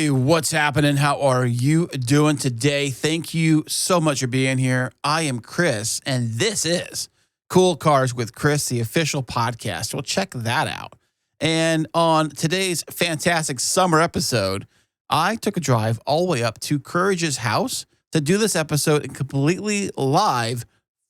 Hey, what's happening? How are you doing today? Thank you so much for being here. I am Chris, and this is Cool Cars with Chris, the official podcast. Well, check that out. And on today's fantastic summer episode, I took a drive all the way up to Courage's house to do this episode completely live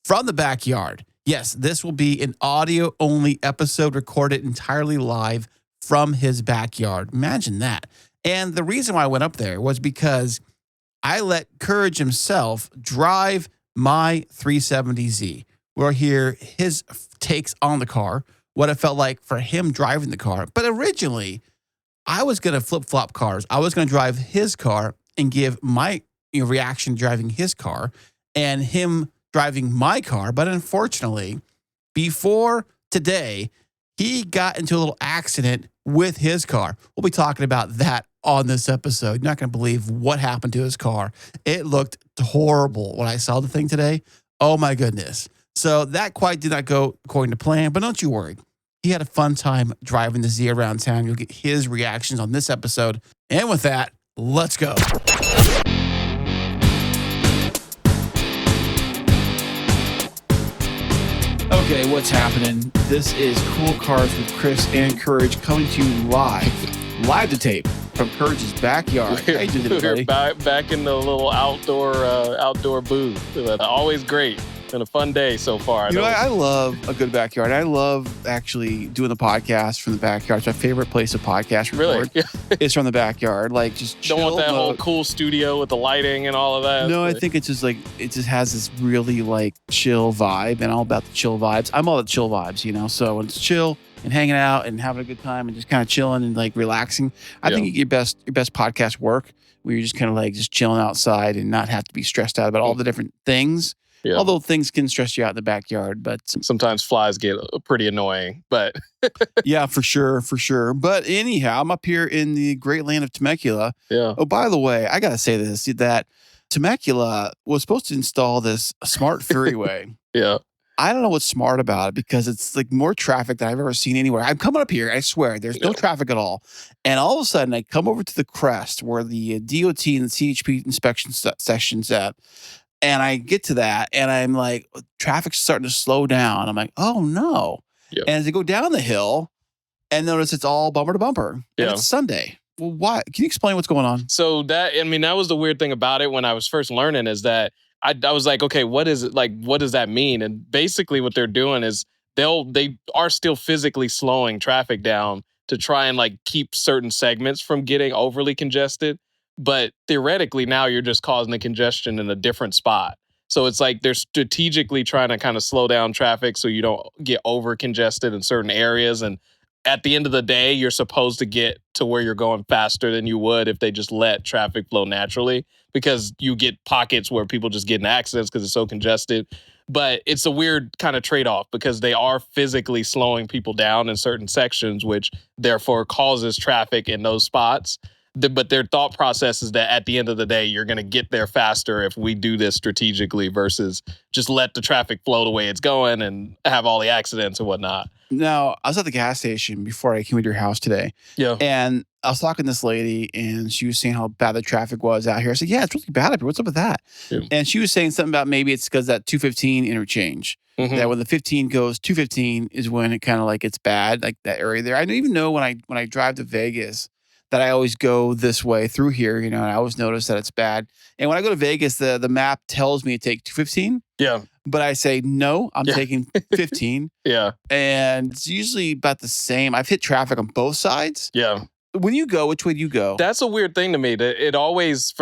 from the backyard. Yes, this will be an audio-only episode recorded entirely live from his backyard. Imagine that. And the reason why I went up there was because I let Courage himself drive my 370Z. We'll hear his takes on the car, what it felt like for him driving the car. But originally, I was going to flip-flop cars. I was going to drive his car and give my reaction driving his car and him driving my car. But unfortunately, before today, he got into a little accident with his car. We'll be talking about that on this episode. You're not going to believe what happened to his car. It looked horrible when I saw the thing today. Oh, my goodness. So that quite did not go according to plan, but don't you worry. He had a fun time driving the Z around town. You'll get his reactions on this episode. And with that, let's go. Okay, what's happening? This is Cool Cars with Chris and Courage coming to you live to tape from Courage's backyard. How you doing, We're back in the little outdoor booth. Always great. Been a fun day so far. I love a good backyard. I love actually doing the podcast from the backyard. It's my favorite place to podcast record. Really? Is from the backyard. Like just chill. Don't want that whole cool studio with the lighting and all of that. No, I think it's just like it just has this really like chill vibe, and all about the chill vibes. I'm all about chill vibes, So when it's chill and hanging out and having a good time and just kind of chilling and like relaxing, I think you get your best podcast work where you're just kind of like just chilling outside and not have to be stressed out about all the different things. Yeah. Although things can stress you out in the backyard, but sometimes flies get pretty annoying, but yeah, for sure. But anyhow, I'm up here in the great land of Temecula. Yeah. Oh, by the way, I got to say this, that Temecula was supposed to install this smart freeway. Yeah. I don't know what's smart about it because it's like more traffic than I've ever seen anywhere. I'm coming up here, I swear, there's no traffic at all. And all of a sudden I come over to the crest where the DOT and the CHP inspection section's at. And I get to that, and I'm like, traffic's starting to slow down. I'm like, oh, no. Yep. And as I go down the hill, and notice it's all bumper to bumper. And it's Sunday. Well, why? Can you explain what's going on? So that was the weird thing about it when I was first learning is that I was like, okay, what is it? Like, what does that mean? And basically what they're doing is they are still physically slowing traffic down to try and like keep certain segments from getting overly congested. But theoretically, now you're just causing the congestion in a different spot. So it's like they're strategically trying to kind of slow down traffic so you don't get over congested in certain areas. And at the end of the day, you're supposed to get to where you're going faster than you would if they just let traffic flow naturally, because you get pockets where people just get in accidents because it's so congested. But it's a weird kind of trade-off because they are physically slowing people down in certain sections, which therefore causes traffic in those spots. But their thought process is that at the end of the day, you're going to get there faster if we do this strategically versus just let the traffic flow the way it's going and have all the accidents and whatnot. Now, I was at the gas station before I came to your house today. Yeah. And I was talking to this lady, and she was saying how bad the traffic was out here. I said, yeah, it's really bad up here. What's up with that? Yeah. And she was saying something about maybe it's because that 215 interchange. Mm-hmm. That when the 15 goes 215 is when it kind of like gets bad, like that area there. I don't even know when I drive to Vegas that I always go this way through here, and I always notice that it's bad. And when I go to Vegas, the map tells me to take 215. Yeah. But I say, no, I'm taking 15. Yeah. And it's usually about the same. I've hit traffic on both sides. Yeah. When you go, which way do you go? That's a weird thing to me. It always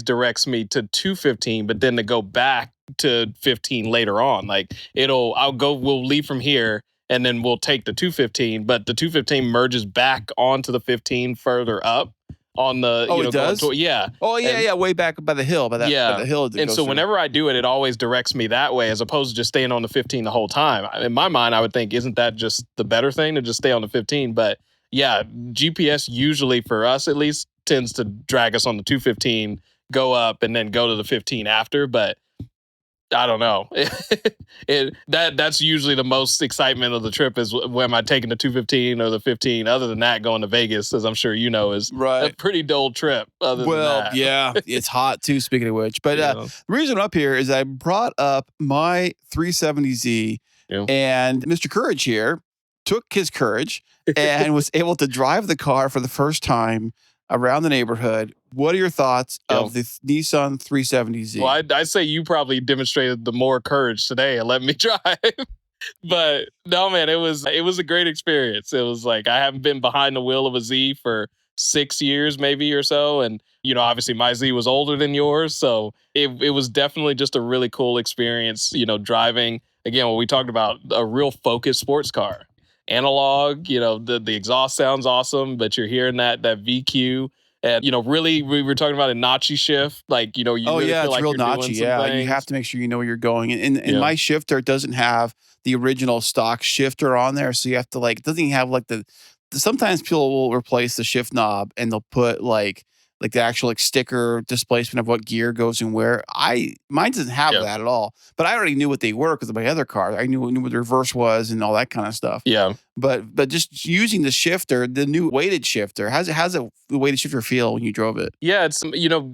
directs me to 215, but then to go back to 15 later on. Like we'll leave from here, and then we'll take the 215, but the 215 merges back onto the 15 further up on the, it does? Yeah. Oh, yeah, yeah, way back by the hill. By the hill. And so whenever I do it, it always directs me that way as opposed to just staying on the 15 the whole time. In my mind, I would think, isn't that just the better thing to just stay on the 15? But yeah, GPS usually, for us at least, tends to drag us on the 215, go up, and then go to the 15 after. But I don't know. That's usually the most excitement of the trip is when am I taking the 215 or the 15. Other than that, going to Vegas, as I'm sure you know, is a pretty dull trip. Other than that, yeah, it's hot too. Speaking of which, but Yeah. the reason I'm up here is I brought up my 370Z, Yeah. and Mr. Courage here took his courage and was able to drive the car for the first time around the neighborhood. What are your thoughts of the Nissan 370Z? Well, I'd say you probably demonstrated the more courage today and let me drive. But no, man, it was a great experience. It was like I haven't been behind the wheel of a Z for 6 years, maybe or so, and obviously my Z was older than yours, so it was definitely just a really cool experience. Driving again, what we talked about, a real focused sports car, analog. The exhaust sounds awesome, but you're hearing that VQ. And, really, we were talking about a notchy shift. Like, you really feel it's like real you're notchy. doing some Yeah, things. you have to make sure you know where you're going. And my shifter doesn't have the original stock shifter on there. So you have to, it doesn't even have, sometimes people will replace the shift knob and they'll put, the actual sticker displacement of what gear goes in where. Mine doesn't have that at all. But I already knew what they were because of my other car. I knew what the reverse was and all that kind of stuff. Yeah. But just using the shifter, the new weighted shifter, how's the weighted shifter feel when you drove it? Yeah, it's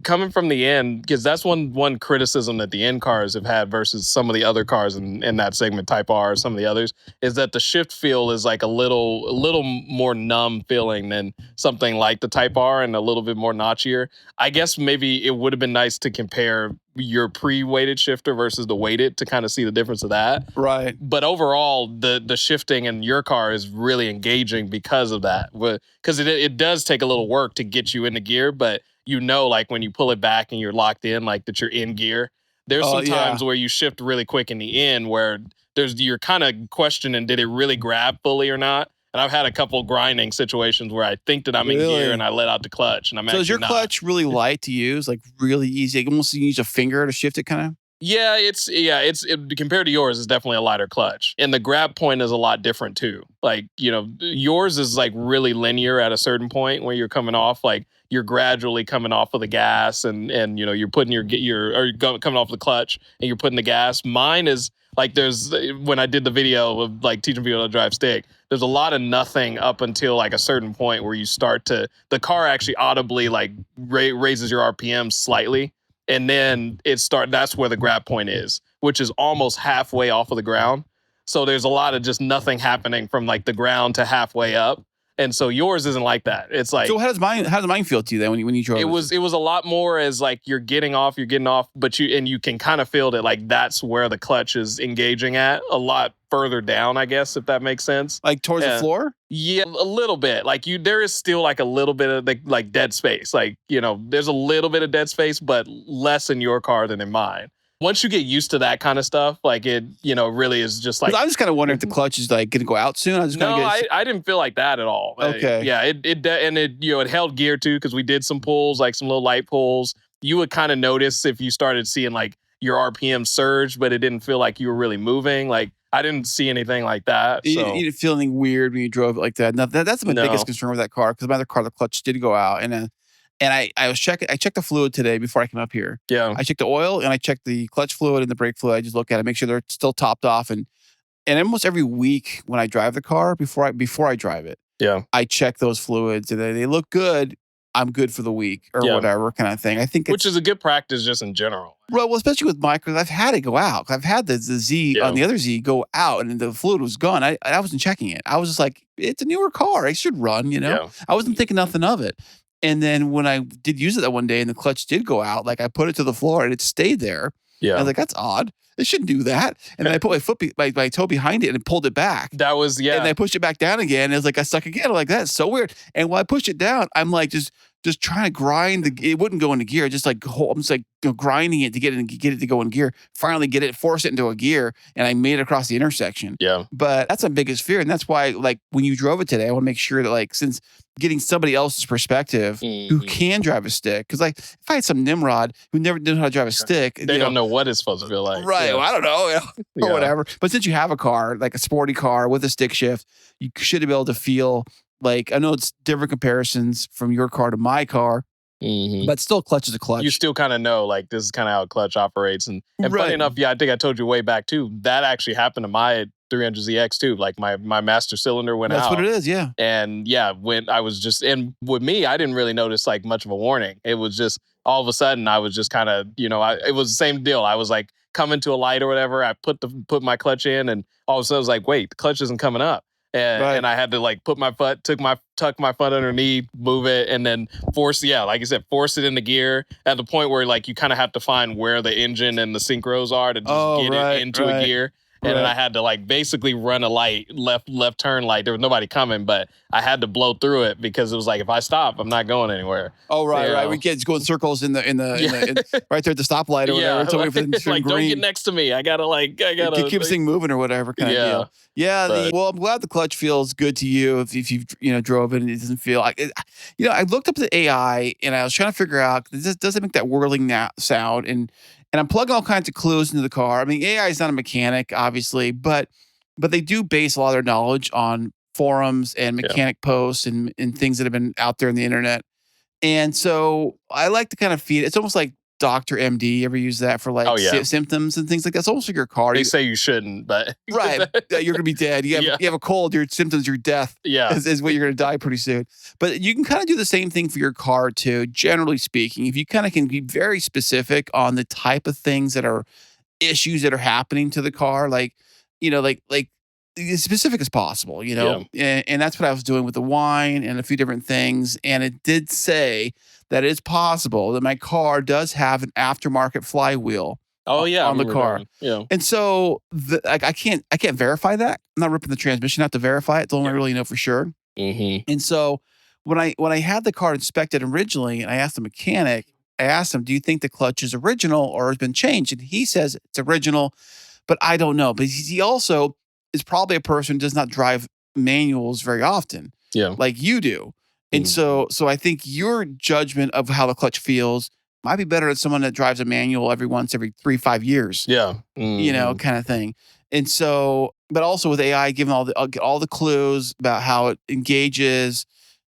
coming from the N, because that's one criticism that the N cars have had versus some of the other cars in that segment, Type R, some of the others, is that the shift feel is like a little more numb feeling than something like the Type R, and a little bit more notchier. I guess maybe it would have been nice to compare your pre-weighted shifter versus the weighted to kind of see the difference of that. Right. But overall, the shifting in your car is really engaging because of that. Because it does take a little work to get you into gear, but like when you pull it back and you're locked in, like that you're in gear. There's some times where you shift really quick in the end where you're kind of questioning, did it really grab fully or not? And I've had a couple grinding situations where I think that I'm in gear and I let out the clutch, and I'm actually is your clutch really light to use, like really easy? Almost you use a finger to shift it, kind of. Yeah, it's compared to yours, it's definitely a lighter clutch, and the grab point is a lot different too. Like yours is like really linear at a certain point where you're coming off, like you're gradually coming off of the gas, and you're putting coming off the clutch and you're putting the gas. Mine is like when I did the video of like teaching people to drive stick, there's a lot of nothing up until like a certain point where you start to the car actually audibly like raises your RPM slightly. And then that's where the grab point is, which is almost halfway off of the ground. So there's a lot of just nothing happening from like the ground to halfway up. And so yours isn't like that. It's like, so how does mine feel to you then when you drove? It was a lot more as like you're getting off, but you can kind of feel that like that's where the clutch is engaging at a lot further down, I guess, if that makes sense. Like towards the floor? Yeah, a little bit. Like there is still like a little bit of like dead space. Like, there's a little bit of dead space, but less in your car than in mine. Once you get used to that kind of stuff, like it, really is just like. I'm just kind of wondering if the clutch is like going to go out soon. I didn't feel like that at all. Okay. It held gear too, because we did some pulls, like some little light pulls. You would kind of notice if you started seeing like your RPM surge, but it didn't feel like you were really moving. Like I didn't see anything like that. You didn't feel anything weird when you drove it like that. Now, that's my biggest concern with that car, because my other car, the clutch did go out, and I was checking. I checked the fluid today before I came up here. Yeah. I checked the oil and I checked the clutch fluid and the brake fluid. I just look at it, make sure they're still topped off, and almost every week when I drive the car before I drive it, I check those fluids, and they look good. I'm good for the week or whatever kind of thing. I think which is a good practice just in general. Well, especially with mine, because I've had it go out. I've had the Z on the other Z go out, and the fluid was gone. I wasn't checking it. I was just like, it's a newer car. It should run, I wasn't thinking nothing of it. And then when I did use it that one day and the clutch did go out, like I put it to the floor and it stayed there. Yeah. I was like, that's odd. It shouldn't do that. And then I put my toe behind it and pulled it back. That was, And I pushed it back down again. And it was like, I stuck again. I'm like, that's so weird. And when I pushed it down, I'm like, just trying to grind it wouldn't go into gear. Just like I'm just like grinding it to get it to go in gear. Finally force it into a gear, and I made it across the intersection. Yeah. But that's my biggest fear, and that's why like when you drove it today, I want to make sure that like since getting somebody else's perspective who can drive a stick, because like if I had some Nimrod who never knew how to drive a stick, they don't know what it's supposed to feel like. Right. Yeah. Well, I don't know, or whatever. But since you have a car, like a sporty car with a stick shift, you should be able to feel like, I know it's different comparisons from your car to my car. Mhm. but still clutch is a clutch. You still kind of know, like, this is kind of how clutch operates. And funny Right. enough, yeah, I think I told you way back too, that actually happened to my 300ZX too. Like my master cylinder went That's out. what it is, yeah. And yeah, when I was just, and with me, I didn't really notice like much of a warning. It was just all of a sudden I was just kind of, it was the same deal. I was like coming to a light or whatever. I put my clutch in, and all of a sudden I was like, wait, the clutch isn't coming up. And I had to like tuck my foot underneath, move it, and then force it into gear at the point where like you kind of have to find where the engine and the synchros are to just get it into a gear. And then I had to like basically run a light, left turn light. There was nobody coming, but I had to blow through it because it was like, if I stop, I'm not going anywhere. Oh, right. We get go in circles in the right there at the stoplight or whatever. It's like, like don't get next to me. I gotta keep this thing moving or whatever kind of deal. Yeah. Well, I'm glad the clutch feels good to you if you've drove it and it doesn't feel like it. I looked up the AI and I was trying to figure out, does it make that whirling sound? And I'm plugging all kinds of clues into the car. I mean, AI is not a mechanic, obviously, but they do base a lot of their knowledge on forums and mechanic posts and things that have been out there on the internet. And so I like to kind of feed. It's almost like Dr. MD. Ever use that for like symptoms and things like that? It's almost like your car. They say you shouldn't, but right, you're gonna be dead. You have a cold. Your symptoms, your death. Is what you're gonna die pretty soon. But you can kind of do the same thing for your car too. Generally speaking, if you kind of can be very specific on the type of things that are issues that are happening to the car, like as specific as possible. And that's what I was doing with the wine and a few different things. And it did say that it's possible that my car does have an aftermarket flywheel. On the car. And so I can't verify that. I'm not ripping the transmission out to verify it. Don't really know for sure. Mm-hmm. And so when I had the car inspected originally, and I asked the mechanic, do you think the clutch is original or has been changed? And he says it's original, but I don't know. But he also is probably a person who does not drive manuals very often. Like you do. And so I think your judgment of how the clutch feels might be better than someone that drives a manual every 3-5 years. Kind of thing. And so, but also with AI, giving all the clues about how it engages.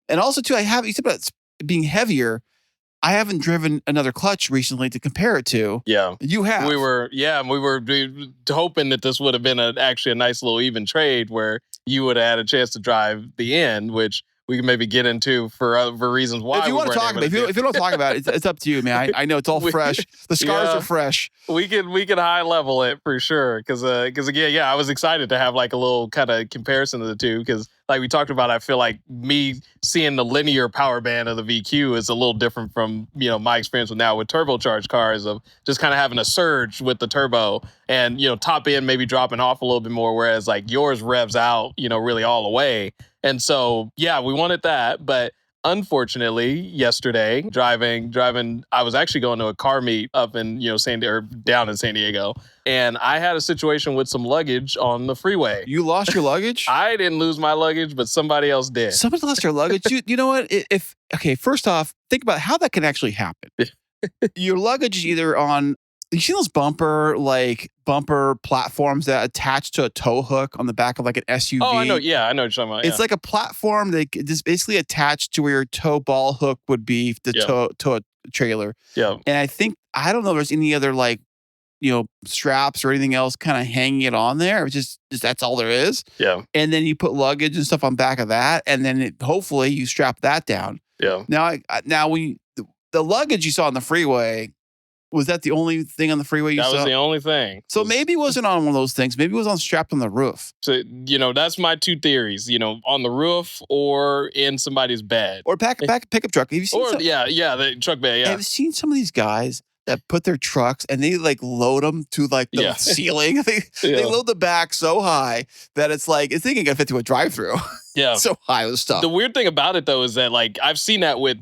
And also too, you said about being heavier. I haven't driven another clutch recently to compare it to. Yeah. You have. We were hoping that this would have been actually a nice little even trade where you would have had a chance to drive the N, which we can maybe get into for reasons why. If you want to talk about it, if you don't want to talk about it, it's up to you, man. I know it's all fresh. The scars are fresh. We can high level it for sure. Because again, I was excited to have like a little kind of comparison of the two. Because like we talked about, I feel like me seeing the linear power band of the VQ is a little different from my experience with turbocharged cars of just kind of having a surge with the turbo and top end maybe dropping off a little bit more, whereas like yours revs out really all the way. And so, we wanted that. But unfortunately, yesterday, driving, I was actually going to a car meet up in, down in San Diego. And I had a situation with some luggage on the freeway. You lost your luggage? I didn't lose my luggage, but somebody else did. Somebody lost their luggage? You know what? First off, think about how that can actually happen. Your luggage is either on... You see those bumper platforms that attach to a tow hook on the back of like an SUV? Oh, I know. Yeah, I know what you're talking about. It's like a platform that just basically attached to where your tow ball hook would be to tow a trailer. Yeah. And I don't know if there's any other straps or anything else kind of hanging it on there. It's just that's all there is. Yeah. And then you put luggage and stuff on back of that, and then hopefully you strap that down. Yeah. Now when the luggage you saw on the freeway. Was that the only thing on the freeway you saw? That was the only thing. So maybe it wasn't on one of those things. Maybe it was strapped on the roof. So, that's my two theories, on the roof or in somebody's bed. Or pickup truck. Have you seen the truck bed, Have you seen some of these guys that put their trucks and they like load them to like the ceiling? They load the back so high that it's like, it's thinking it fit to a drive-through. Yeah. So high with stuff. The weird thing about it though is that like I've seen that with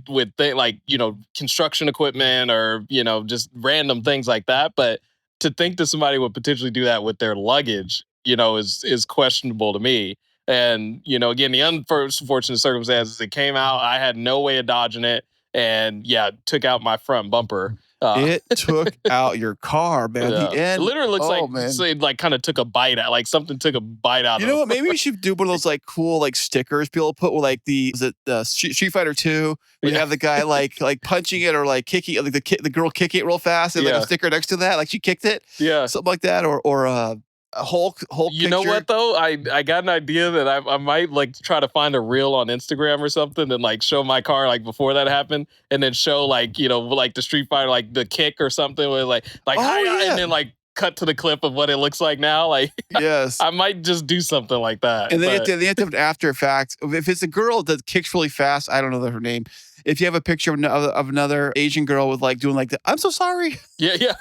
construction equipment or just random things like that, but to think that somebody would potentially do that with their luggage, is questionable to me. And again, the unfortunate circumstances, it came out, I had no way of dodging it, and took out my front bumper. It took out your car, man. Yeah. The end. It literally looks man. so it like kind of took a bite out, like something took a bite out. You know what? Maybe we should do one of those like cool like stickers people put with like is it the Street Fighter 2 where you have the guy like punching it or like kicking like the girl kicking it real fast and like a sticker next to that like she kicked it, something like that, or a Hulk. You know what though? I got an idea that I might like try to find a reel on Instagram or something and like show my car like before that happened, and then show like like the Street Fighter like the kick or something where like and then like cut to the clip of what it looks like now. Like yes, I might just do something like that. And they have to have an after effect. If it's a girl that kicks really fast, I don't know her name. If you have a picture of another Asian girl with like doing like the I'm so sorry. Yeah.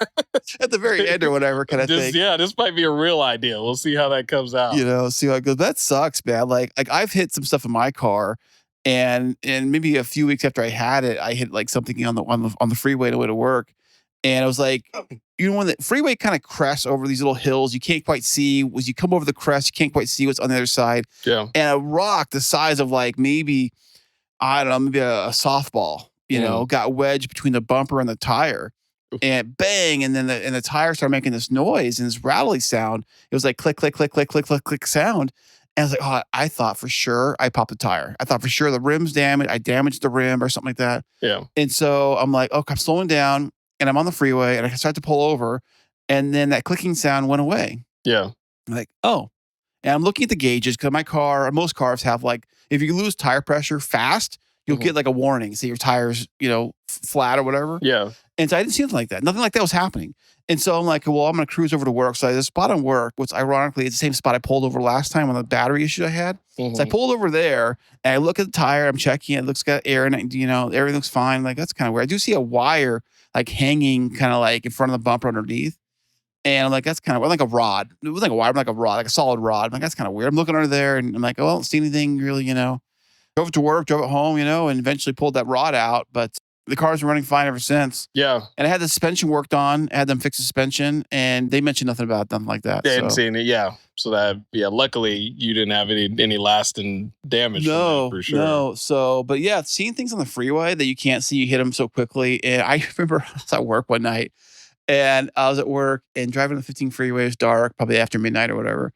At the very end or whatever kind of thing. Yeah, this might be a real idea. We'll see how that comes out. See how it goes. That sucks, man. Like I've hit some stuff in my car, and maybe a few weeks after I had it, I hit like something on the freeway on the way to work, and I was like, when the freeway kind of crests over these little hills, you can't quite see. As you come over the crest, you can't quite see what's on the other side. Yeah, and a rock the size of like maybe I don't know, maybe a softball, got wedged between the bumper and the tire. And bang, and then the tire started making this noise and this rattling sound. It was like click, click, click, click, click, click, click sound. And I was like, oh, I thought for sure I popped the tire. I thought for sure the rim's damaged. I damaged the rim or something like that. Yeah. And so I'm like, okay, I'm slowing down and I'm on the freeway and I start to pull over. And then that clicking sound went away. Yeah. I'm like, oh. And I'm looking at the gauges because most cars have like, if you lose tire pressure fast, you'll get like a warning. Say your tires, flat or whatever. Yeah. And so I didn't see anything like that. Nothing like that was happening. And so I'm like, well, I'm going to cruise over to work. So I had a spot on work, which ironically is the same spot I pulled over last time on the battery issue I had. So I pulled over there and I look at the tire. I'm checking it. It looks got air in it. Everything looks fine. Like, that's kind of weird. I do see a wire like hanging kind of like in front of the bumper underneath. And I'm like, that's kind of like a rod. It wasn't like a wire, like a rod, like a solid rod. I'm like, that's kind of weird. I'm looking under there and I'm like, oh, I don't see anything really, Drove it to work, drove it home, and eventually pulled that rod out. But the car's been running fine ever since. Yeah. And I had the suspension worked on, I had them fix the suspension, and they mentioned nothing about nothing like that. They hadn't seen it, yeah. So that, luckily you didn't have any lasting damage from it, for sure. No. So, but yeah, seeing things on the freeway that you can't see, you hit them so quickly. And I remember I was at work one night, and I was at work and driving the 15 freeway. It was dark, probably after midnight or whatever.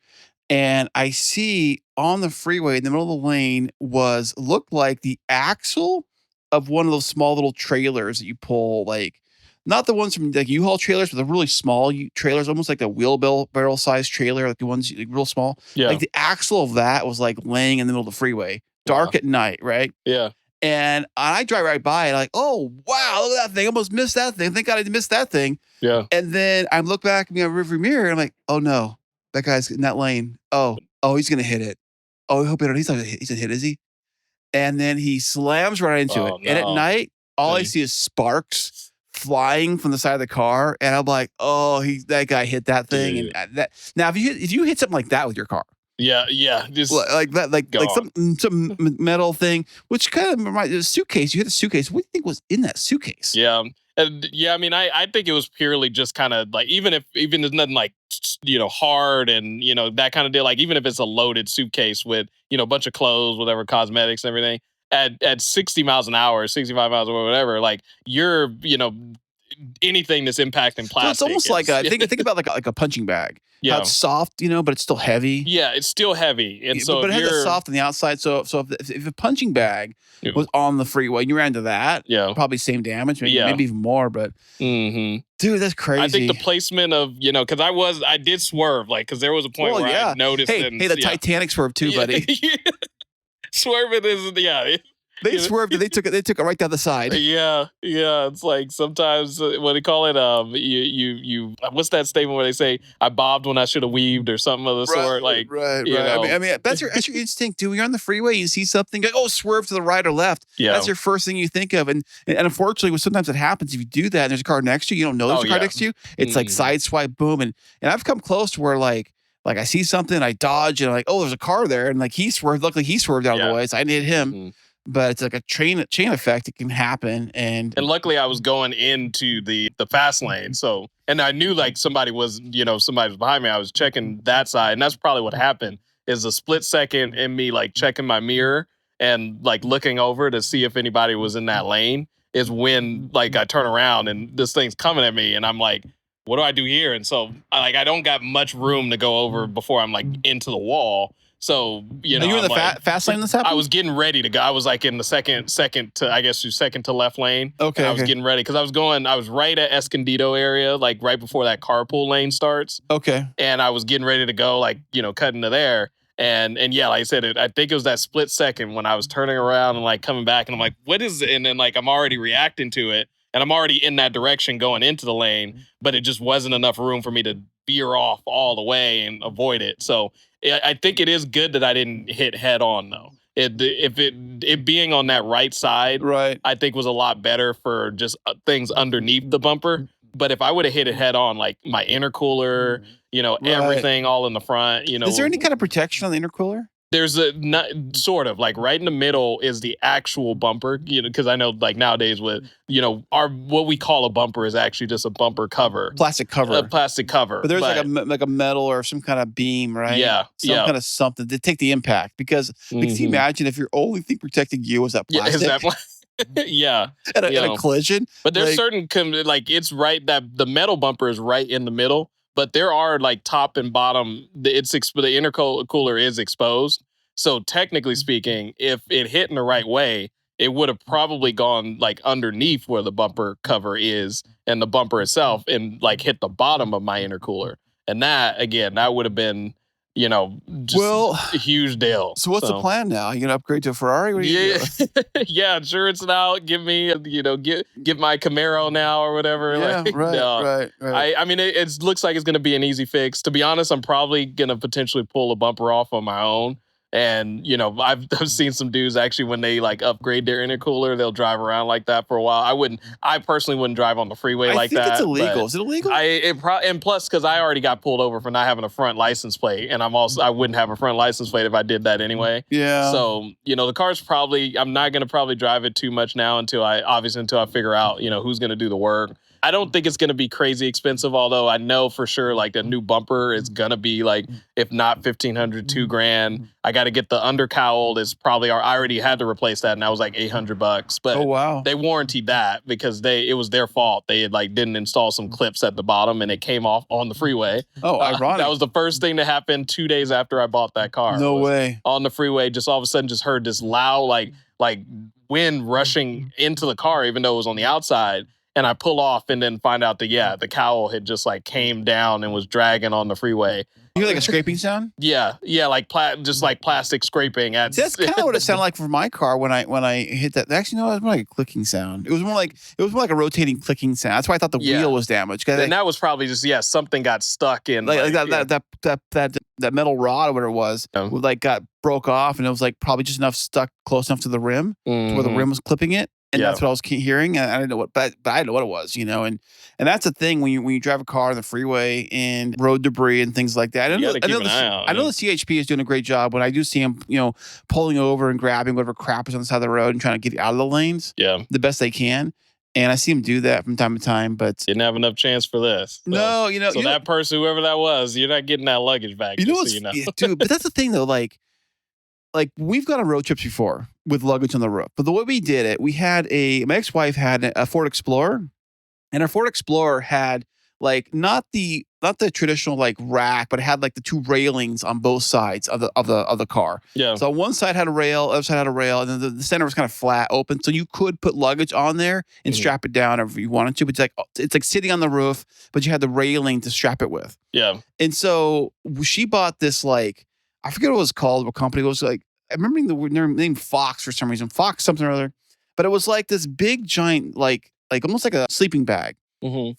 And I see on the freeway in the middle of the lane looked like the axle of one of those small little trailers that you pull, like not the ones from like U-Haul trailers, but the really small trailers, almost like a wheelbarrow size trailer, like the ones like real small. Yeah. Like the axle of that was like laying in the middle of the freeway, dark at night, right? Yeah. And I drive right by it, like, oh wow, look at that thing! Almost missed that thing. Thank God I missed that thing. Yeah. And then I look back in the rearview mirror, and I'm like, oh no. That guy's in that lane. Oh, he's gonna hit it. Oh, I hope he's not gonna hit, is he? And then he slams right into it. No. And at night, all I see is sparks flying from the side of the car. And I'm like, oh, that guy hit that thing. Dude. And that now, if you hit something like that with your car, yeah, just like that, like some metal thing, which kind of reminds a suitcase. You hit a suitcase. What do you think was in that suitcase? Yeah. Yeah, I mean, I think it was purely just kind of like, even there's nothing like, hard and, that kind of deal. Like, even if it's a loaded suitcase with, a bunch of clothes, whatever, cosmetics and everything, at 60 miles an hour, 65 miles or whatever, like, you're, anything that's impacting plastic. So it's almost like think about like a punching bag. Yeah. How it's soft, but it's still heavy. Yeah, it's still heavy. And so but it has that soft on the outside. So if a punching bag was on the freeway and you ran into that, probably same damage, maybe even more. But dude, that's crazy. I think the placement of, because I did swerve, like, because there was a point where I noticed. Hey, the Titanic swerve too, buddy. Swerving is, They swerved it. They took it right down the side. Yeah. It's like sometimes what do you call it? You what's that statement where they say I bobbed when I should have weaved or something of the sort? Like, right. I mean, that's your instinct, dude. When you're on the freeway, you see something, like, swerve to the right or left. Yeah, that's your first thing you think of. And unfortunately, sometimes it happens. If you do that, and there's a car next to you, you don't know there's a car next to you. It's like side swipe, boom, and I've come close to where like I see something, I dodge, and I'm like, oh, there's a car there, and like he swerved. Luckily, he swerved out of the way, so I didn't hit him. But it's like a chain effect. It can happen. And luckily I was going into the fast lane. So, and I knew like somebody was behind me. I was checking that side. And that's probably what happened is a split second in me like checking my mirror and like looking over to see if anybody was in that lane. is when like I turn around and this thing's coming at me and I'm like, what do I do here? And so I don't got much room to go over before I'm like into the wall. So, you know, Are you in the like, fast lane this happened? I was getting ready to go. I was like in the second to left lane. Okay. And I was getting ready because I was right at Escondido area, like right before that carpool lane starts. Okay. And I was getting ready to go, like, you know, cut into there. And yeah, like I said, I think it was that split second when I was turning around and like coming back and I'm like, what is it? And then like I'm already reacting to it and I'm already in that direction going into the lane, but it just wasn't enough room for me to veer off all the way and avoid it. So I think it is good that I didn't hit head on though. It being on that right side, right, I think was a lot better for just things underneath the bumper. But if I would have hit it head on, like my intercooler, you know, everything all in the front, you know. Is there any kind of protection on the intercooler? There's sort of like right in the middle is the actual bumper, you know, because I know like nowadays with, you know, what we call a bumper is actually just a bumper cover. Plastic cover. A plastic cover. But there's like a metal or some kind of beam, right? Yeah. Some kind of something to take the impact. Because can you imagine if your only thing protecting you is that plastic? Yeah, is that yeah. At a collision. But there's certain, like it's right that the metal bumper is right in the middle. But there are like top and bottom. The intercooler is exposed. So technically speaking, if it hit in the right way, it would have probably gone like underneath where the bumper cover is and the bumper itself and like hit the bottom of my intercooler. And that, again, that would have been, you know, just a huge deal. So what's the plan now? You gonna upgrade to a Ferrari? What are you doing? Yeah, insurance now. Give me, you know, get my Camaro now or whatever. Yeah, like, right. I mean, it looks like it's gonna be an easy fix. To be honest, I'm probably gonna potentially pull a bumper off on my own. And, you know, I've seen some dudes actually when they like upgrade their intercooler, they'll drive around like that for a while. I personally wouldn't drive on the freeway like that. I think it's illegal. Is it illegal? And plus, because I already got pulled over for not having a front license plate. And I wouldn't have a front license plate if I did that anyway. Yeah. So, you know, the car's I'm not going to probably drive it too much now until I figure out, you know, who's going to do the work. I don't think it's going to be crazy expensive, although I know for sure like the new bumper is going to be like, if not $1,500, $2,000. I got to get the undercowl. I already had to replace that and that was like $800. But oh, wow. They warranted that because it was their fault. They had like didn't install some clips at the bottom and it came off on the freeway. Oh, ironic. That was the first thing to happen 2 days after I bought that car. No way. On the freeway, just all of a sudden just heard this loud like wind rushing into the car, even though it was on the outside. And I pull off and then find out that, the cowl had just like came down and was dragging on the freeway. You hear like a scraping sound? Yeah, like just like plastic scraping. That's kind of what it sounded like for my car when I hit that. Actually, no, it was more like a clicking sound. It was more like a rotating clicking sound. That's why I thought the wheel was damaged. And that was probably just something got stuck in that metal rod or whatever it was. Like got broke off and it was like probably just enough stuck close enough to the rim to where the rim was clipping it. And that's what I was hearing. And I didn't know but I didn't know what it was, you know. And that's the thing when you drive a car on the freeway and road debris and things like that. I know the CHP is doing a great job when I do see them, you know, pulling over and grabbing whatever crap is on the side of the road and trying to get out of the lanes. Yeah, the best they can. And I see them do that from time to time, but didn't have enough chance for this. So. No, you know. So that person, whoever that was, you're not getting that luggage back. You know, dude. But that's the thing, though. Like we've gone on road trips before with luggage on the roof. But the way we did it, my ex-wife had a Ford Explorer, and our Ford Explorer had like not the traditional like rack, but it had like the two railings on both sides of the car. Yeah. So one side had a rail, other side had a rail, and then the center was kind of flat open, so you could put luggage on there and strap it down if you wanted to. But it's like sitting on the roof, but you had the railing to strap it with. Yeah. And so she bought this like I forget what it was called. What company it was like. I remember the name Fox for some reason. Fox something or other. But it was like this big giant like almost like a sleeping bag.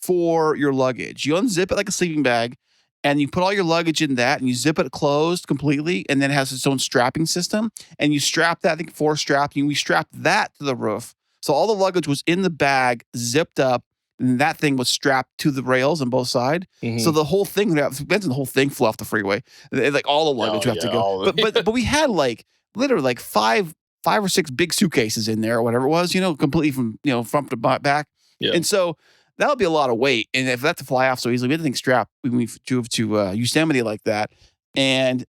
For your luggage. You unzip it like a sleeping bag and you put all your luggage in that and you zip it closed completely and then it has its own strapping system and you strap that, I think 4 straps, and we strapped that to the roof. So all the luggage was in the bag, zipped up, and that thing was strapped to the rails on both sides. So the whole thing flew off the freeway. Like all the luggage would have to go. But we had like literally like five or six big suitcases in there or whatever it was, you know, completely from, you know, front to back. Yeah. And so that would be a lot of weight. And if that to fly off so easily, we had the thing strapped when we drove to Yosemite like that. And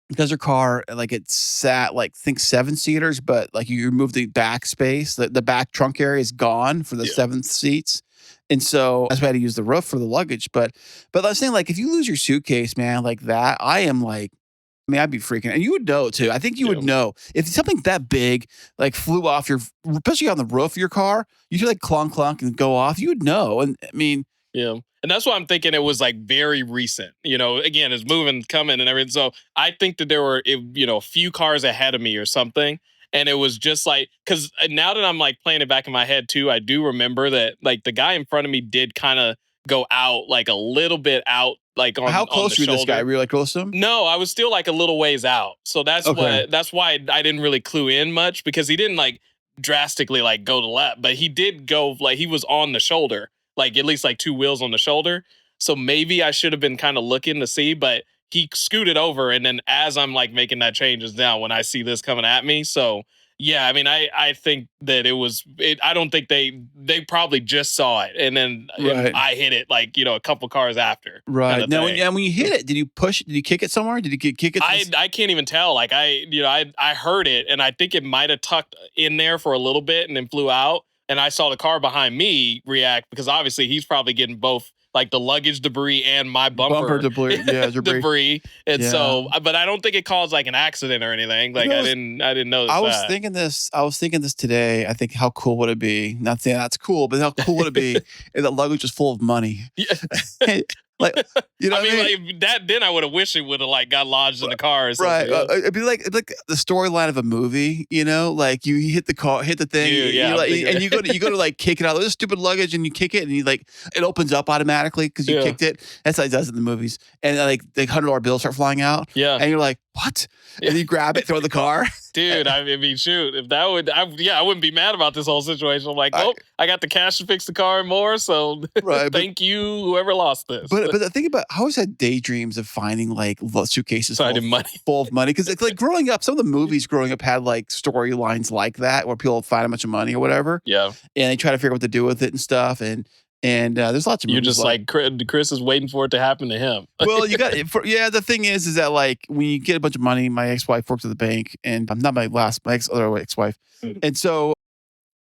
because her car, like it sat like think 7-seaters, but like you remove the back space, the back trunk area is gone for the Yeah. 7th seats. And so that's why I had to use the roof for the luggage. But I was saying, like, if you lose your suitcase, man, like that, I am like, I mean, I'd be freaking, and you would know too. I think you would know if something that big like flew off your, especially on the roof of your car, you hear like clunk clunk and go off. You would know. And I mean, Yeah. And that's why I'm thinking it was like very recent. Again, it's moving, coming, and everything. So I think that there were, a few cars ahead of me or something. And it was just like, because now that I'm like playing it back in my head too, I do remember that like the guy in front of me did kind of go out like a little bit out, like on how close the were you to this guy? shoulder. Were you like close to him? No, I was still like a little ways out. So that's Okay. that's why I didn't really clue in much, because he didn't like drastically like go to left, but he did go like he was on the shoulder, like at least like 2 wheels on the shoulder. So maybe I should have been kind of looking to see, but he scooted over, and then as I'm like making that change is now when I see this coming at me. So yeah, I mean, I think that I don't think they probably just saw it, and then Right. I hit it like a couple cars after. Right. Kinda Now, thing. when you hit it, did you push it? Did you kick it somewhere? Did you kick it? I can't even tell. Like I heard it, and I think it might have tucked in there for a little bit and then flew out. And I saw the car behind me react, because obviously he's probably getting both like the luggage debris and my bumper debris. Yeah, debris. And Yeah. so, but I don't think it caused like an accident or anything. Like I didn't notice I was that. thinking this. I was thinking this today. I think how cool would it be? Not saying that's cool, but how cool would it be if the luggage was full of money? Yeah. Like, you know, I what mean, like that. Then I would have wished it would have like got lodged in the car or right? something. It'd be like the storyline of a movie. Like you hit the car, hit the thing, Dude, yeah, and you go to like kick it out. There's stupid luggage, and you kick it, and you like it opens up automatically because you Yeah. kicked it. That's how it does it in the movies. And like the $100 bills start flying out. Yeah. And you're like, what? Yeah. And you grab it, throw it in the car. Dude, I mean, shoot, if that would, I wouldn't be mad about this whole situation. I'm like, I got the cash to fix the car and more, so Right, thank you, whoever lost this. But the thing about, I always had daydreams of finding like suitcases Finding money. full of money, because it's like growing up, some of the movies growing up had like storylines like that where people find a bunch of money or whatever, Yeah. and they try to figure out what to do with it and stuff. And there's lots of You're movies just like Chris is waiting for it to happen to him. well, you got the thing is that like when you get a bunch of money, my ex-wife worked at the bank, and I'm not my other ex-wife, and so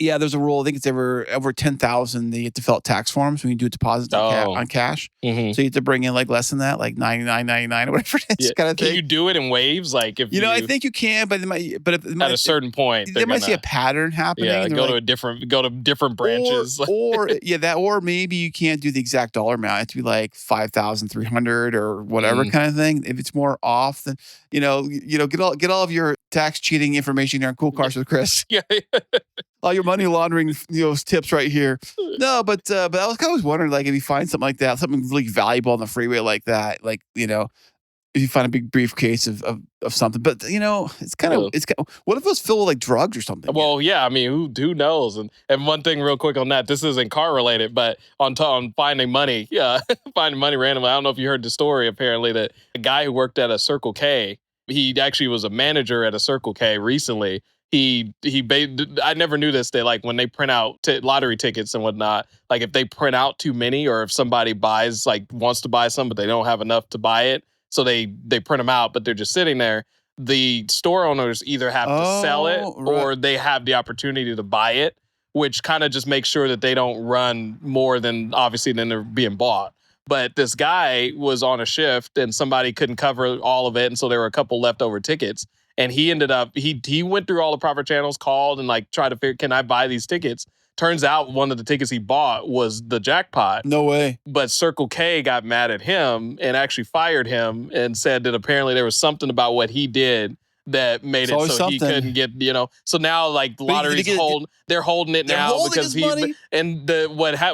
yeah, there's a rule. I think it's over 10,000. They get to fill out tax forms when you do deposits on cash. Mm-hmm. So you have to bring in like less than that, like 99.99 or whatever it is, kind of thing. Can you do it in waves? Like if I think you can, but at a certain point, they might see a pattern happening. Yeah, go to different branches, or maybe you can't do the exact dollar amount. It has to be like 5,300 or whatever kind of thing. If it's more off, then get all of your tax cheating information here on Cool Cars with Chris. Yeah. All your money laundering tips right here. No, but I was kind of wondering, like, if you find something like that, something really valuable on the freeway like that, like, if you find a big briefcase of something, but it's kind of what if it was filled with like drugs or something? Well, yeah, I mean, who knows? And one thing real quick on that, this isn't car related, but on finding money, finding money randomly. I don't know if you heard the story. Apparently, that a guy who worked at a Circle K, he actually was a manager at a Circle K recently. I never knew this. They like when they print out lottery tickets and whatnot, like if they print out too many, or if somebody wants to buy some, but they don't have enough to buy it. So they print them out, but they're just sitting there. The store owners either have to sell it or they have the opportunity to buy it, which kind of just makes sure that they don't run more than they're being bought. But this guy was on a shift and somebody couldn't cover all of it. And so there were a couple leftover tickets. And he ended up, he went through all the proper channels, called and like tried to figure, can I buy these tickets? Turns out one of the tickets he bought was the jackpot. No way. But Circle K got mad at him and actually fired him and said that apparently there was something about what he did that made it so he couldn't get, So now like the lottery's they're holding it now because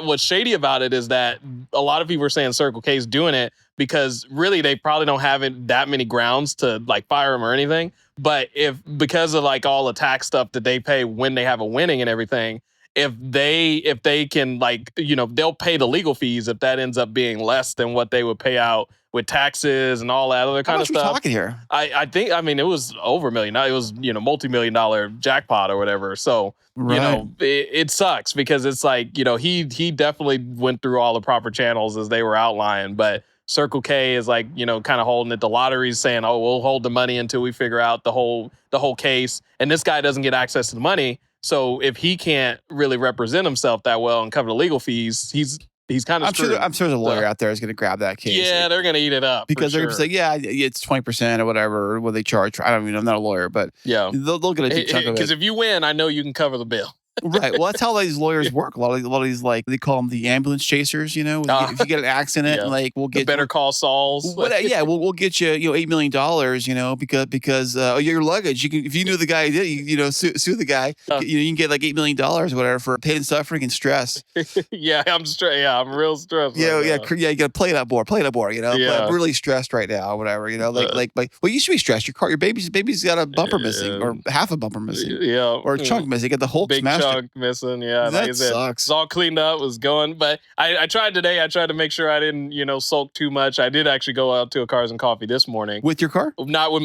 what's shady about it is that a lot of people are saying Circle K's doing it because really they probably don't have that many grounds to like fire him or anything. But because of like all the tax stuff that they pay when they have a winning and everything, if they can they'll pay the legal fees if that ends up being less than what they would pay out with taxes and all that other kind of stuff. How much are we talking here? I think it was over $1 million. It was multi-million-dollar jackpot or whatever. So it sucks because it's like he definitely went through all the proper channels as they were outlined, but Circle K is like, kind of holding it. The lottery's saying, oh, we'll hold the money until we figure out the whole case. And this guy doesn't get access to the money. So if he can't really represent himself that well and cover the legal fees, he's kind of screwed. I'm sure there's a lawyer out there is going to grab that case. Yeah, they're going to eat it up. Because they're going to say, yeah, it's 20% or whatever, what they charge. I don't mean, I'm not a lawyer, but they'll get a chunk of it. Because if you win, I know you can cover the bill. Right. Well, that's how these lawyers work. A lot of these, like, they call them the ambulance chasers, if you get an accident, like, we'll get Better Call Sauls. We'll get you, $8 million, because your luggage. You can, if you knew the guy who did it, sue the guy. You can get like $8 million or whatever for pain and suffering and stress. I'm real stressed. You got to play that board. I'm really stressed right now, or whatever. You should be stressed. Your baby's got a bumper missing, or half a bumper missing, or a chunk missing. Got the Hulk smashed. Chunk missing, that sucks. It's all cleaned up, was going, but I tried today. I tried to make sure I didn't, sulk too much. I did actually go out to a Cars and Coffee this morning with your car. Not with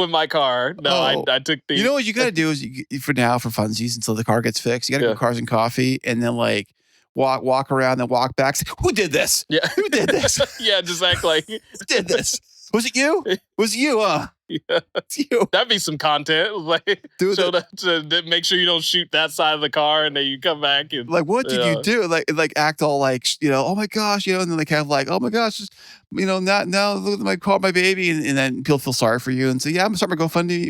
my car. No, I took the. You know what you got to do is for funsies until the car gets fixed. You got to go to Cars and Coffee and then like walk around and walk back. Say, who did this? Yeah, who did this? Yeah, just act like who did this. Was it you? Was it you? Yeah. It's you. That'd be some content. Like, to make sure you don't shoot that side of the car, and then you come back and like, what did you do? Like act all like, oh my gosh, and then they kind of like, oh my gosh, just, now look at my car, my baby, and then people feel sorry for you and say, yeah, I'm starting to GoFundMe,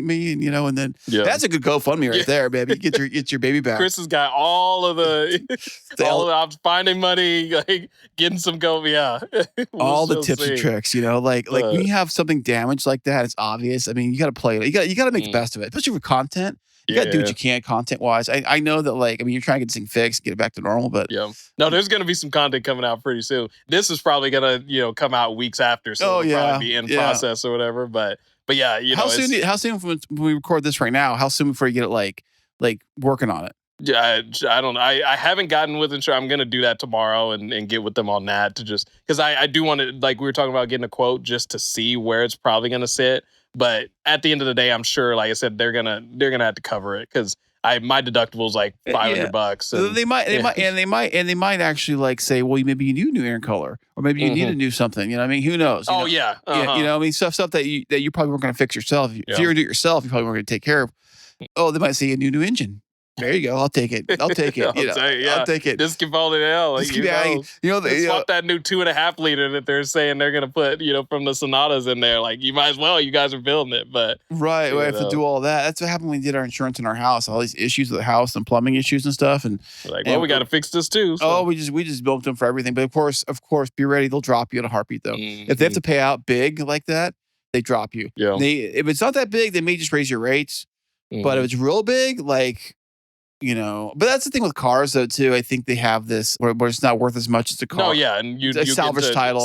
and then that's a good GoFundMe right there, baby. Get your baby back. Chris has got all of I'm finding money, like getting some all the tips and tricks, like when you have something damaged like that, it's obvious. I mean, you got to play it. You got to make the best of it, especially for content. You got to do what you can content wise. I know that, like, I mean, you're trying to get this thing fixed, get it back to normal, but no, there's going to be some content coming out pretty soon. This is probably going to, come out weeks after, so it'll probably be in process or whatever. But yeah, how soon when we record this right now? How soon before you get it like working on it? Yeah, I don't know. I haven't gotten with insurance. I'm going to do that tomorrow and get with them on that to just because I do want to, like we were talking about, getting a quote just to see where it's probably going to sit. But at the end of the day, I'm sure, like I said, they're gonna have to cover it because my deductible's like $500. So they might actually like say, well, maybe you need a new Intercooler, or maybe you need a new something. I mean, who knows? Yeah. I mean, stuff that you probably weren't going to fix yourself. If you're going to do it yourself, you probably weren't going to take care of. Oh, they might say a new engine. There you go. I'll take it. I'll take it. I'll take it. Just keep all it out. Like, swap that new 2.5 liter that they're saying they're gonna put, from the Sonatas in there. Like, you might as well. You guys are building it, but right. We have to do all that. That's what happened when we did our insurance in our house. All these issues with the house and plumbing issues and stuff. And we got to fix this too. So. Oh, we just built them for everything. But of course, be ready. They'll drop you in a heartbeat though. Mm-hmm. If they have to pay out big like that, they drop you. Yeah. If it's not that big, they may just raise your rates. Mm-hmm. But if it's real big, like. But that's the thing with cars, though, too. I think they have this where it's not worth as much as a car. No, yeah, and you salvage title,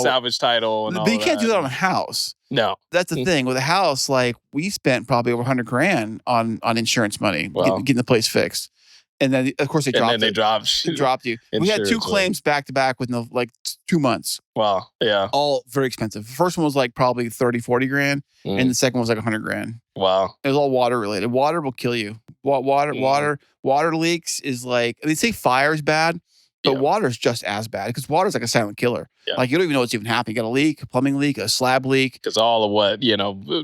and all but you can't do that on a house. No, that's the thing with a house. Like we spent probably over $100,000 on insurance money getting the place fixed, and then of course they dropped you. We had 2 claims back to back within 2 months. Wow, yeah, all very expensive. The first one was like probably 30-40 grand, and the second one was like 100 grand. Wow, it was all water related. Water will kill you. Water leaks is like, they say fire is bad, but water is just as bad because water is like a silent killer. Yeah. Like you don't even know what's even happening. You got a leak, a plumbing leak, a slab leak. Because all of what,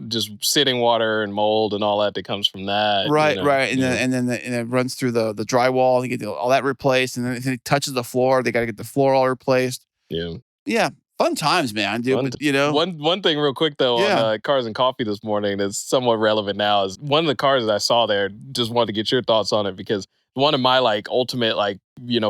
just sitting water and mold and all that comes from that. Right. And then it runs through the drywall and you get all that replaced. And then if it touches the floor, they got to get the floor all replaced. Yeah. Yeah. Fun times, man, dude. One thing real quick, though, on Cars and Coffee this morning that's somewhat relevant now is one of the cars that I saw there, just wanted to get your thoughts on it because one of my ultimate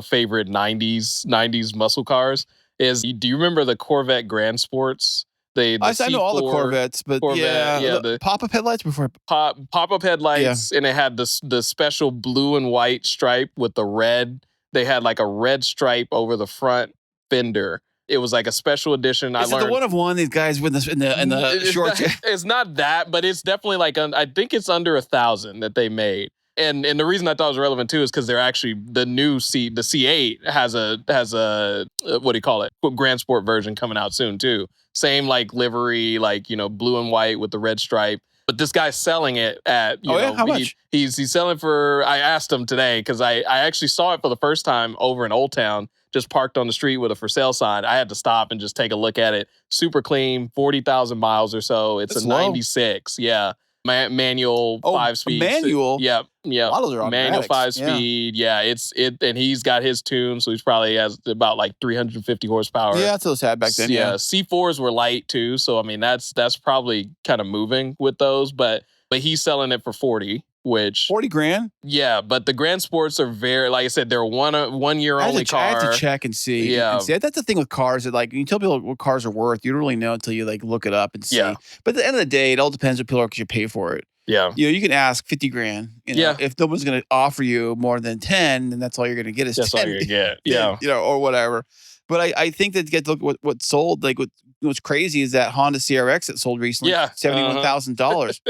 favorite 90s muscle cars is, do you remember the Corvette Grand Sports? I know all the Corvettes, but the pop-up headlights before pop-up headlights, and it had the special blue and white stripe with the red. They had like a red stripe over the front fender. It was like a special edition. Is it the one of one? These guys with in the shorts. It's not that, but it's definitely I think it's under 1,000 that they made. And the reason I thought it was relevant too is because they're actually the new the C8 has a what do you call it? Grand Sport version coming out soon too. Same livery, blue and white with the red stripe. But this guy's selling it at how much? He's selling for. I asked him today because I actually saw it for the first time over in Old Town. just parked on the street with a for sale sign. I had to stop and just take a look at it. Super clean, 40,000 miles or so. It's That's a low. 96. Yeah. Manual 5-speed. Manual? Yep. A lot of those are manual automatics. 5-speed. Yeah. And he's got his tune, so he's probably has about like 350 horsepower. Yeah, that's what those had back then. Yeah. C4s were light too, so I mean that's probably kind of moving with those, but he's selling it for 40. Which 40 grand? Yeah, but the Grand Sports are very, like I said, they're 1 year only car. I have to check and see. Yeah. That's the thing with cars that like, you tell people what cars are worth, you don't really know until you like look it up and see. Yeah. But at the end of the day, it all depends what people are because you pay for it. Yeah. You can ask 50 grand. Yeah. If no one's going to offer you more than 10, then that's all you're going to get is 10. That's all you're going to get. Yeah. Or whatever. But I think that you get to look at what sold, like what's crazy is that Honda CRX that sold recently, $71,000.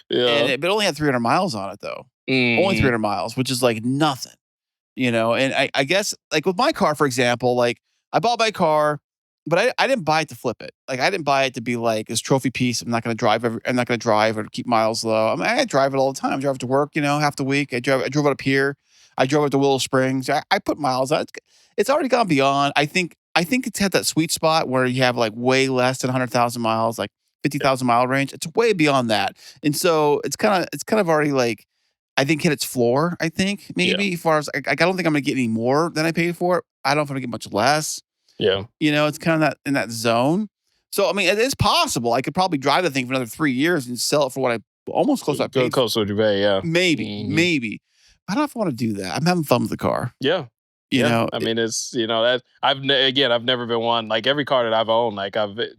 Yeah. But it only had 300 miles on it though. Mm. Only 300 miles, which is like nothing, and I guess like with my car, for example, like I bought my car, but I didn't buy it to flip it. Like I didn't buy it to be like this trophy piece. I'm not going to drive or keep miles low. I mean, I drive it all the time. I drive it to work, half the week. I drove it up here. I drove it to Willow Springs. I put miles on it. It's already gone beyond. I think it's had that sweet spot where you have like way less than 100,000 miles, like 50,000 mile range. It's way beyond that. And so it's kind of already like, I think hit its floor, I think, maybe as far as I don't think I'm gonna get any more than I paid for it. I don't know if I'm gonna get much less. Yeah. It's kind of that in that zone. So I mean, it is possible. I could probably drive the thing for another 3 years and sell it for what I almost close to I paid. Close to what you pay, yeah. Maybe. I don't know if I want to do that. I'm having fun with the car. Yeah. I mean, it's that I've never been one, like every car that I've owned, like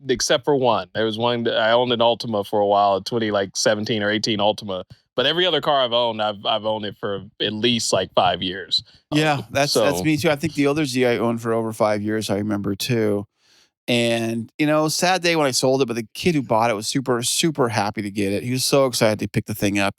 except for one. There was one that I owned an Altima for a while, 2017 or 18 Altima. But every other car I've owned, I've owned it for at least like 5 years. Yeah, that's me too. I think the other Z I owned for over 5 years. I remember too. And sad day when I sold it, but the kid who bought it was super, super happy to get it. He was so excited to pick the thing up,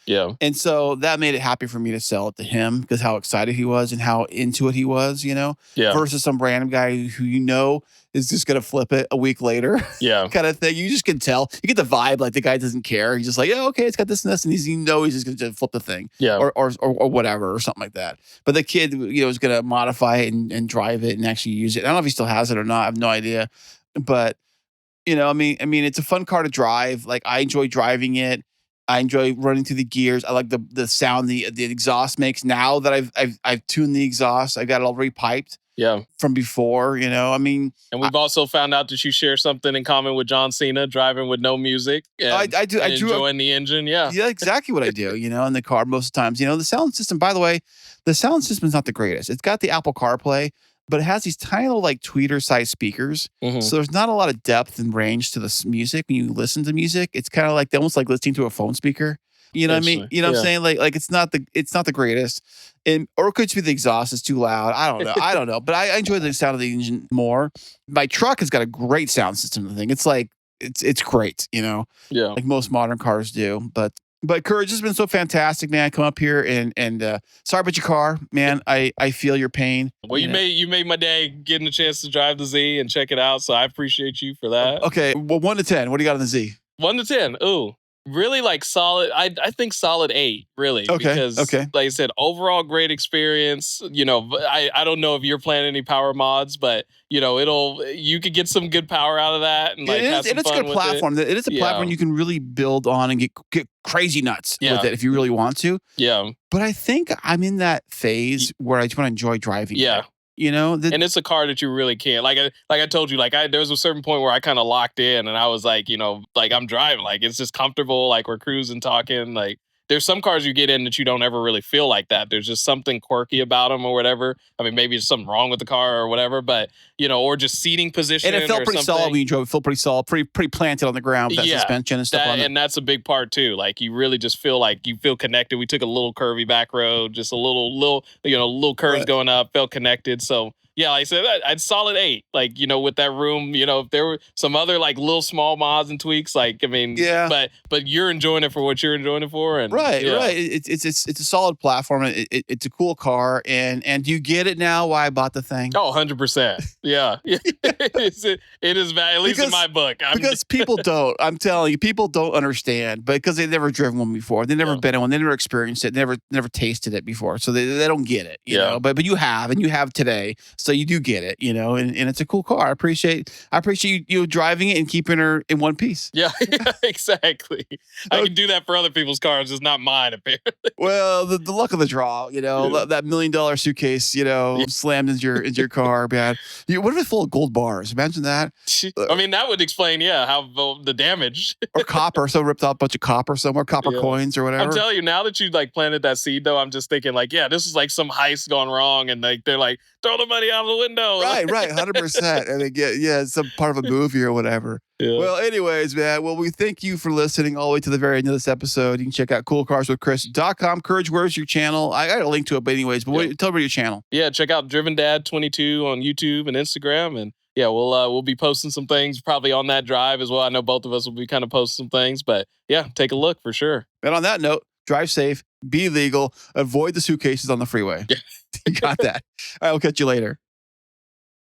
Yeah. And so that made it happy for me to sell it to him because how excited he was and how into it he was, Yeah. Versus some random guy who is just gonna flip it a week later. Yeah. Kind of thing. You just can tell. You get the vibe like the guy doesn't care. He's just like, yeah, okay, it's got this and this, and he's just gonna flip the thing. Yeah. Or whatever, or something like that. But the kid, is gonna modify it and drive it and actually use it. I don't know if he still has it or not. I have no idea. But I mean, it's a fun car to drive. Like I enjoy driving it. I enjoy running through the gears. I like the sound the exhaust makes. Now that I've tuned the exhaust, I got it all repiped. Yeah. From before, I mean. And we've also found out that you share something in common with John Cena, driving with no music. And, I do. Enjoying the engine. Yeah. Yeah, exactly what I do, in the car most of the times. The sound system, by the way, the sound system is not the greatest. It's got the Apple CarPlay, but it has these tiny little like tweeter-sized speakers. Mm-hmm. So there's not a lot of depth and range to the music when you listen to music. It's kind of like almost like listening to a phone speaker. You know what I mean? You know what I'm saying? Like it's not the greatest. Or it could just be the exhaust is too loud. I don't know. But I enjoy the sound of the engine more. My truck has got a great sound system. The thing. It's like it's great, Yeah. Like most modern cars do. But Courage has been so fantastic, man. I come up here and sorry about your car, man. I feel your pain. Well, you made my day getting a chance to drive the Z and check it out. So I appreciate you for that. Okay. Well, 1 to 10. What do you got on the Z? 1 to 10. Ooh. Really like solid. I think solid 8, really. Okay. Because like I said, overall great experience. I don't know if you're playing any power mods, but you could get some good power out of that and like have some it's fun a good platform. It is a platform you can really build on and get crazy nuts with it if you really want to. Yeah. But I think I'm in that phase where I just want to enjoy driving. Yeah. And it's a car that you really can't. Like I told you, there was a certain point where I kind of locked in and I was like, I'm driving. Like, it's just comfortable. Like, we're cruising, talking. Like, there's some cars you get in that you don't ever really feel like that. There's just something quirky about them or whatever. I mean, maybe there's something wrong with the car or whatever, but, or just seating position. And it felt pretty solid when you drove. It felt pretty solid, pretty planted on the ground with that suspension and stuff on it. And that's a big part too. Like, you really just feel like you feel connected. We took a little curvy back road, just a little curves going up, felt connected. So, yeah, like I said, I'd solid 8. Like, with that room, if there were some other like little small mods and tweaks, like, I mean, but you're enjoying it for what you're enjoying it for, and right. It's a solid platform. It's a cool car, and do you get it now? Why I bought the thing? Oh, 100%. Yeah, it is bad, at least in my book. Because people don't. I'm telling you, people don't understand, but because they've never driven one before, they've never been in one, they never experienced it, never tasted it before, so they don't get it. You know, but you have, and you have today. So you do get it, you know, and it's a cool car. I appreciate you driving it and keeping her in one piece. Yeah, exactly. I can do that for other people's cars. It's not mine, apparently. Well, the luck of the draw, you know, that $1 million suitcase, you know, slammed into your car, man. What if it's full of gold bars? Imagine that. I mean, that would explain, how the damage. Or copper. So ripped out a bunch of copper somewhere, copper coins or whatever. I'm telling you, now that you like planted that seed, though, I'm just thinking like, this is like some heist gone wrong, and like they're like, throw the money out of the window. Right, 100%. And they get some part of a movie or whatever. Yeah. Well, anyways, man. Well, we thank you for listening all the way to the very end of this episode. You can check out coolcarswithchris.com. Courage, where's your channel? I got a link to it, but anyways, but tell me about your channel. Yeah, check out Driven Dad 22 on YouTube and Instagram, and we'll be posting some things probably on that drive as well. I know both of us will be kind of posting some things, but take a look for sure. And on that note, drive safe, be legal, avoid the suitcases on the freeway. You got that. I'll catch you later.